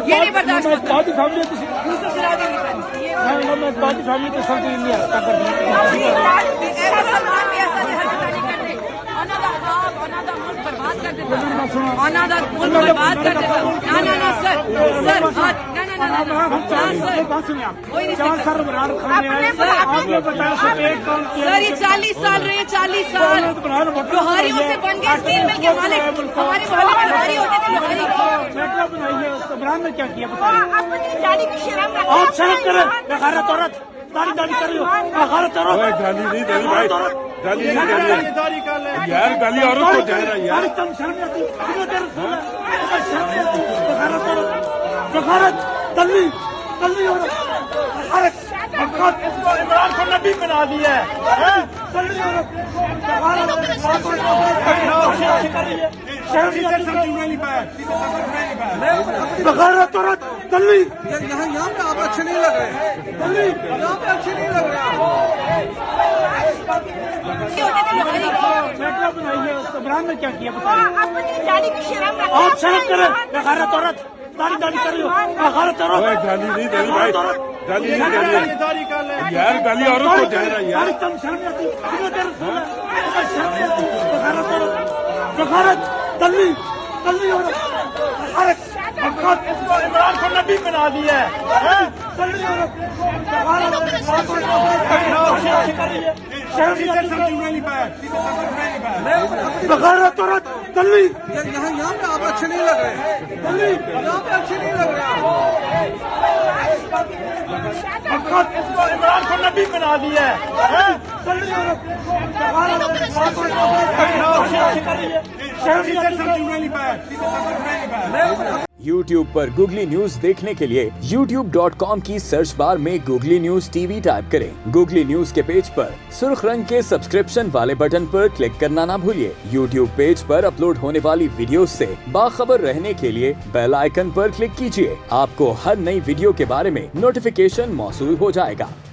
یہ نہیں برداشت ہوتا ہے۔ برباد کر دیتا ملک برباد کر دیتا سر یہ 40 سال رہے 40 سال لوہاریوں سے بن گئے اسٹیل مل کے مالک ہمارے محلے میں لوہاری ہوتے تھے لوہاری عمران نے کیا کیا آپ شرم کریں بغیرت عورت داڑھی کر رہی ہو بغیرت عورت گالی نہیں دینی بھائی گالی نہیں دینی یار گالی عورت کو جائے رہا یار بغیرت دلی عمران کو نبی بنا دیا ہے بغیرت عورت دلی یہاں پہ آپ اچھے نہیں لگ رہے یہاں پہ اچھے نہیں لگ رہے عمران نے کیا کیا آپ شرم کریں بغیرت عورت داڑھی کر رہی ہو بغیرت عورت گالی نہیں دینی بھائی گالی نہیں دینی یار گالی عورت کو جائے رہا یار بغیرت دلی عمران کو نبی بنا دیا ہے بغیرت عورت دلی یہاں پہ آپ اچھے نہیں لگ رہے یہاں پہ اچھے نہیں لگ رہے عمران کو نبی بنا دیا ہے YouTube پر گوگلی نیوز دیکھنے کے لیے youtube.com کی سرچ بار میں googly news T V type کریں۔ گوگلی نیوز کے پیج پر سرخ رنگ کے سبسکرپشن والے بٹن پر کلک کرنا نہ بھولیے۔ YouTube پیج پر اپلوڈ ہونے والی ویڈیوز سے باخبر رہنے کے لیے بیل آئیکن پر کلک کیجیے۔ آپ کو ہر نئی ویڈیو کے بارے میں نوٹیفیکیشن موصول ہو جائے گا۔